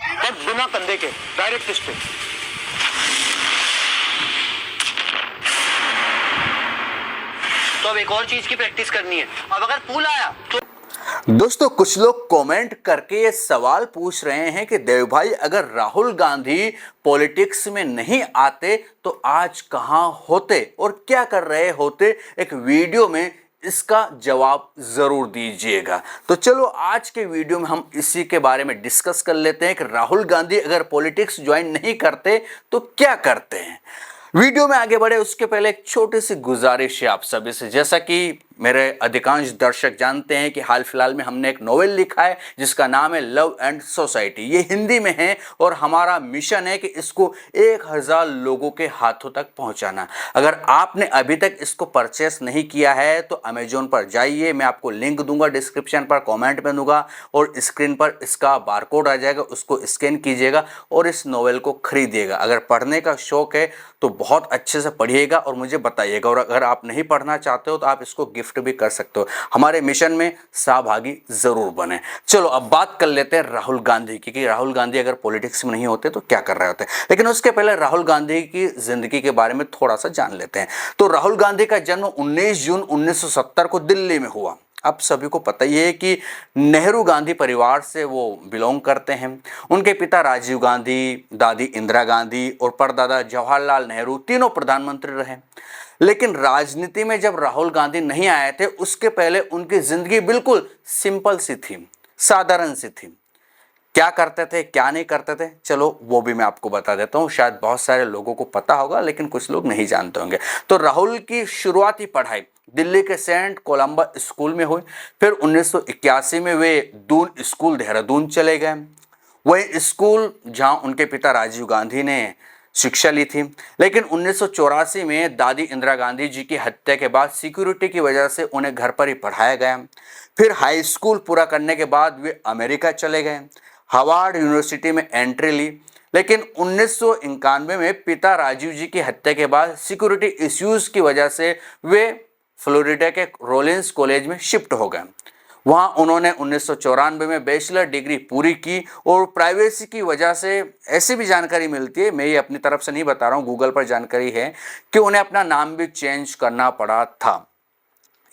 पर बिना कंधे के डायरेक्ट स्ट्रेट। तो अब एक और चीज की प्रैक्टिस करनी है। अब अगर पुल आया तो दोस्तों, कुछ लोग कमेंट करके ये सवाल पूछ रहे हैं कि देव भाई, अगर राहुल गांधी पॉलिटिक्स में नहीं आते तो आज कहां होते और क्या कर रहे होते। एक वीडियो में इसका जवाब जरूर दीजिएगा। तो चलो आज के वीडियो में हम इसी के बारे में डिस्कस कर लेते हैं कि राहुल गांधी अगर पॉलिटिक्स ज्वाइन नहीं करते तो क्या करते हैं। वीडियो में आगे बढ़े उसके पहले एक छोटी सी गुजारिश है आप सभी से। जैसा कि मेरे अधिकांश दर्शक जानते हैं कि हाल फिलहाल में हमने एक नोवेल लिखा है जिसका नाम है लव एंड सोसाइटी। ये हिंदी में है और हमारा मिशन है कि इसको 1000 लोगों के हाथों तक पहुंचाना। अगर आपने अभी तक इसको परचेस नहीं किया है तो अमेजोन पर जाइए, मैं आपको लिंक दूंगा डिस्क्रिप्शन पर, कमेंट में दूंगा और स्क्रीन पर इसका बारकोड आ जाएगा, उसको स्कैन कीजिएगा और इस नोवेल को खरीदिएगा। अगर पढ़ने का शौक है तो बहुत अच्छे से पढ़िएगा और मुझे बताइएगा, और अगर आप नहीं पढ़ना चाहते हो तो आप इसको गिफ्ट भी कर सकते हो। हमारे मिशन में सहभागी जरूर बने। चलो अब बात कर लेते हैं राहुल गांधी की कि राहुल गांधी अगर पॉलिटिक्स में नहीं होते तो क्या कर रहे होते। लेकिन उसके पहले राहुल गांधी की जिंदगी के बारे में थोड़ा सा जान लेते हैं। तो राहुल गांधी का जन्म 19 जून 1970 को दिल्ली में हुआ। अब सभी को पता ही है कि नेहरू गांधी परिवार से वो बिलोंग करते हैं। उनके पिता राजीव गांधी, दादी इंदिरा गांधी और परदादा जवाहरलाल नेहरू तीनों प्रधानमंत्री रहे। लेकिन राजनीति में जब राहुल गांधी नहीं आए थे उसके पहले उनकी जिंदगी बिल्कुल सिंपल सी थी, साधारण सी थी। क्या करते थे क्या नहीं करते थे, चलो वो भी मैं आपको बता देता हूँ। शायद बहुत सारे लोगों को पता होगा लेकिन कुछ लोग नहीं जानते होंगे। तो राहुल की शुरुआती पढ़ाई दिल्ली के सेंट कोलंबा स्कूल में हुई। फिर 1981 में वे दून स्कूल देहरादून चले गए। वही स्कूल जहां उनके पिता राजीव गांधी ने शिक्षा ली थी। लेकिन 1984 में दादी इंदिरा गांधी जी की हत्या के बाद सिक्योरिटी की वजह से उन्हें घर पर ही पढ़ाया गया। फिर हाई स्कूल पूरा करने के बाद वे अमेरिका चले गए, हार्वर्ड यूनिवर्सिटी में एंट्री ली। लेकिन 1991 में पिता राजीव जी की हत्या के बाद सिक्योरिटी इश्यूज की वजह से वे फ्लोरिडा के रोलिंस कॉलेज में शिफ्ट हो गए। वहां उन्होंने 1994 में बैचलर डिग्री पूरी की और प्राइवेसी की वजह से ऐसी भी जानकारी मिलती है, मैं ये अपनी तरफ से नहीं बता रहा हूँ, गूगल पर जानकारी है कि उन्हें अपना नाम भी चेंज करना पड़ा था।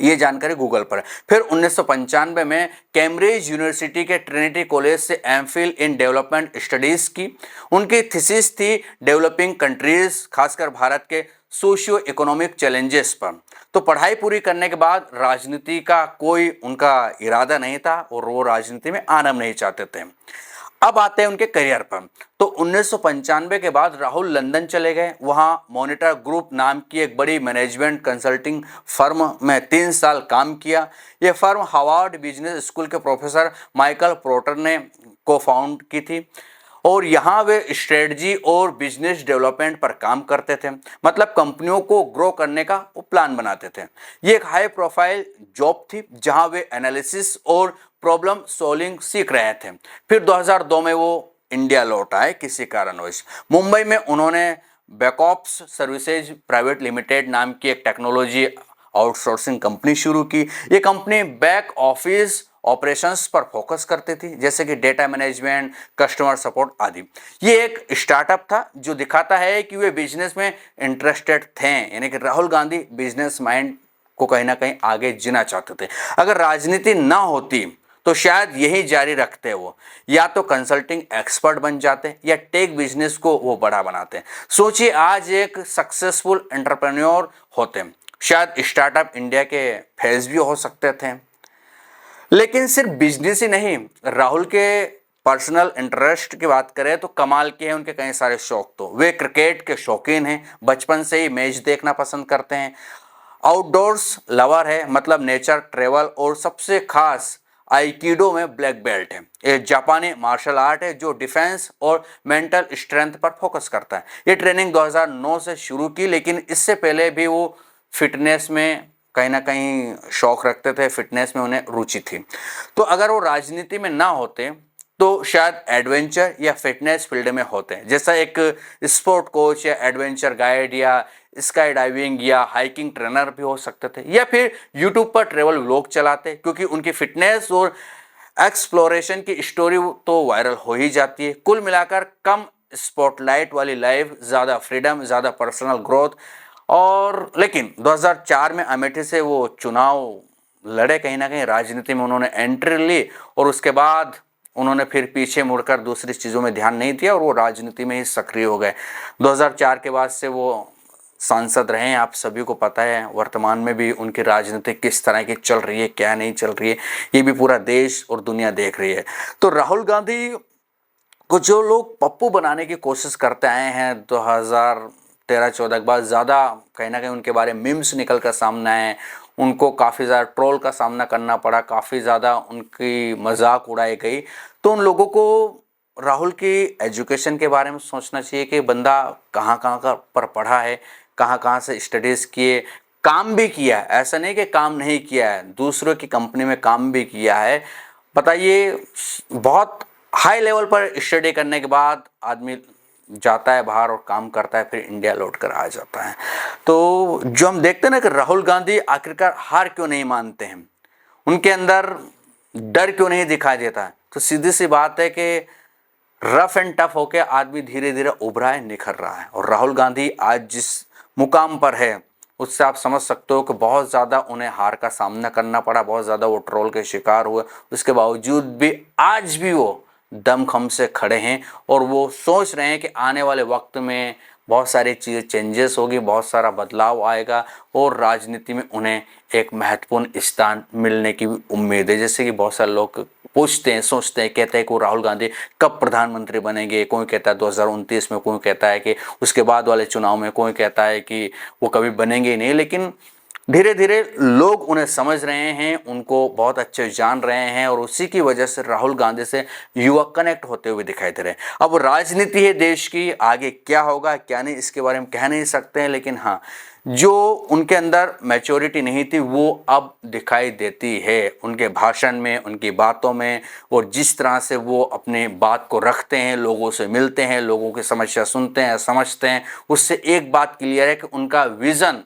ये जानकारी गूगल पर है। फिर 1995 में कैम्ब्रिज यूनिवर्सिटी के ट्रिनिटी कॉलेज से एमफिल इन डेवलपमेंट स्टडीज की। उनकी थीसिस थी डेवलपिंग कंट्रीज, खासकर भारत के सोशियो इकोनॉमिक चैलेंजेस पर। तो पढ़ाई पूरी करने के बाद राजनीति का कोई उनका इरादा नहीं था और वो राजनीति में आना नहीं चाहते थे। अब आते हैं उनके करियर पर। तो 1995 के बाद राहुल लंदन चले गए। वहां मॉनिटर ग्रुप नाम की एक बड़ी मैनेजमेंट कंसल्टिंग फर्म में 3 साल काम किया। यह फर्म हार्वर्ड बिजनेस स्कूल के प्रोफेसर माइकल पोर्टर ने को फाउंड की थी और यहाँ वे स्ट्रेटजी और बिजनेस डेवलपमेंट पर काम करते थे। मतलब कंपनियों को ग्रो करने का वो प्लान बनाते थे। ये एक हाई प्रोफाइल जॉब थी जहाँ वे एनालिसिस और प्रॉब्लम सॉल्विंग सीख रहे थे। फिर 2002 में वो इंडिया लौट आए किसी कारणवश। मुंबई में उन्होंने बैकऑप्स सर्विसेज प्राइवेट लिमिटेड नाम की एक टेक्नोलॉजी आउटसोर्सिंग कंपनी शुरू की। ये कंपनी बैक ऑफिस ऑपरेशंस पर फोकस करती थी, जैसे कि डेटा मैनेजमेंट, कस्टमर सपोर्ट आदि। ये एक स्टार्टअप था जो दिखाता है कि वे बिजनेस में इंटरेस्टेड थे, यानी कि राहुल गांधी बिजनेस माइंड को कहीं ना कहीं आगे जीना चाहते थे। अगर राजनीति ना होती तो शायद यही जारी रखते वो, या तो कंसल्टिंग एक्सपर्ट बन जाते या टेक बिजनेस को वो बड़ा बनाते। सोचिए आज एक सक्सेसफुल एंटरप्रेन्योर होते, शायद स्टार्टअप इंडिया के फेस भी हो सकते थे। लेकिन सिर्फ बिजनेस ही नहीं, राहुल के पर्सनल इंटरेस्ट की बात करें तो कमाल के हैं उनके कई सारे शौक। तो वे क्रिकेट के शौकीन हैं, बचपन से ही मैच देखना पसंद करते हैं। आउटडोर्स लवर है, मतलब नेचर, ट्रेवल और सबसे खास आइकिडो में ब्लैक बेल्ट है। ये जापानी मार्शल आर्ट है जो डिफेंस और मेंटल स्ट्रेंथ पर फोकस करता है। ये ट्रेनिंग 2009 से शुरू की, लेकिन इससे पहले भी वो फिटनेस में कहीं ना कहीं शौक रखते थे, फिटनेस में उन्हें रुचि थी। तो अगर वो राजनीति में ना होते तो शायद एडवेंचर या फिटनेस फील्ड में होते, जैसा एक स्पोर्ट कोच या एडवेंचर गाइड या स्काई डाइविंग या हाइकिंग ट्रेनर भी हो सकते थे, या फिर यूट्यूब पर ट्रेवल व्लॉग चलाते, क्योंकि उनकी फिटनेस और एक्सप्लोरेशन की स्टोरी तो वायरल हो ही जाती है। कुल मिलाकर कम स्पॉटलाइट वाली लाइफ, ज़्यादा फ्रीडम, ज़्यादा पर्सनल ग्रोथ। और लेकिन 2004 में अमेठी से वो चुनाव लड़े, कहीं ना कहीं राजनीति में उन्होंने एंट्री ली और उसके बाद उन्होंने फिर पीछे मुड़कर दूसरी चीज़ों में ध्यान नहीं दिया और वो राजनीति में ही सक्रिय हो गए। 2004 के बाद से वो सांसद रहे हैं, आप सभी को पता है। वर्तमान में भी उनकी राजनीति किस तरह की चल रही है, क्या नहीं चल रही है, ये भी पूरा देश और दुनिया देख रही है। तो राहुल गांधी को जो लोग पप्पू बनाने की कोशिश करते आए हैं 2013-14 के बाद, ज़्यादा कहीं ना कहीं उनके बारे में मीम्स निकल कर सामने आए, उनको काफ़ी ज़्यादा ट्रोल का सामना करना पड़ा, काफ़ी ज़्यादा उनकी मजाक उड़ाई गई। तो उन लोगों को राहुल की एजुकेशन के बारे में सोचना चाहिए कि बंदा कहाँ कहाँ का पर पढ़ा है, कहाँ कहाँ से स्टडीज़ किए, काम भी किया है, ऐसा नहीं कि काम नहीं किया है, दूसरों की कंपनी में काम भी किया है। बताइए, बहुत हाई लेवल पर स्टडी करने के बाद आदमी जाता है बाहर और काम करता है, फिर इंडिया लौट कर आ जाता है। तो जो हम देखते हैं ना कि राहुल गांधी आखिरकार हार क्यों नहीं मानते हैं, उनके अंदर डर क्यों नहीं दिखाई देता है, तो सीधी सी बात है कि रफ एंड टफ होकर आदमी धीरे धीरे उभरा है, निखर रहा है। और राहुल गांधी आज जिस मुकाम पर है उससे आप समझ सकते हो कि बहुत ज़्यादा उन्हें हार का सामना करना पड़ा, बहुत ज़्यादा वो ट्रोल के शिकार हुए। उसके बावजूद भी आज भी वो दमखम से खड़े हैं और वो सोच रहे हैं कि आने वाले वक्त में बहुत सारी चीज़ें चेंजेस होगी, बहुत सारा बदलाव आएगा और राजनीति में उन्हें एक महत्वपूर्ण स्थान मिलने की भी उम्मीद है। जैसे कि बहुत सारे लोग पूछते हैं, सोचते हैं, कहते हैं कि वो राहुल गांधी कब प्रधानमंत्री बनेंगे, कोई कहता है 2029 में, कोई कहता है कि उसके बाद वाले चुनाव में, कोई कहता है कि वो कभी बनेंगे ही नहीं। लेकिन धीरे धीरे लोग उन्हें समझ रहे हैं, उनको बहुत अच्छे जान रहे हैं और उसी की वजह से राहुल गांधी से युवा कनेक्ट होते हुए दिखाई दे रहे हैं। अब राजनीति है देश की, आगे क्या होगा क्या नहीं इसके बारे में कह नहीं सकते हैं, लेकिन हाँ, जो उनके अंदर मैच्योरिटी नहीं थी वो अब दिखाई देती है उनके भाषण में, उनकी बातों में, और जिस तरह से वो अपने बात को रखते हैं, लोगों से मिलते हैं, लोगों की समस्या सुनते हैं, समझते हैं। उससे एक बात क्लियर है कि उनका विज़न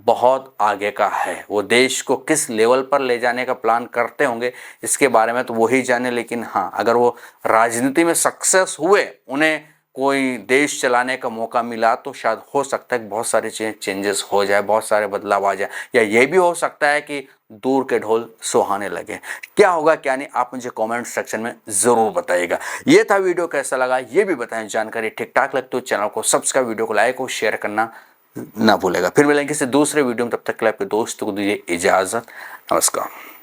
बहुत आगे का है। वो देश को किस लेवल पर ले जाने का प्लान करते होंगे इसके बारे में तो वही जाने। लेकिन हाँ, अगर वो राजनीति में सक्सेस हुए, उन्हें कोई देश चलाने का मौका मिला, तो शायद हो सकता है कि बहुत सारी चीज़ें चेंजेस हो जाए, बहुत सारे बदलाव आ जाए, या ये भी हो सकता है कि दूर के ढोल सुहाने लगे। क्या होगा क्या नहीं, आप मुझे कमेंट सेक्शन में ज़रूर बताइएगा। ये था वीडियो, कैसा लगा ये भी बताएं। जानकारी ठीक ठाक लगती हो चैनल को सब्सक्राइब, वीडियो को लाइक और शेयर करना ना भूलेगा। फिर मिलेंगे किसी दूसरे वीडियो में, तब तक के लिए आपके दोस्तों को दीजिए इजाज़त। नमस्कार।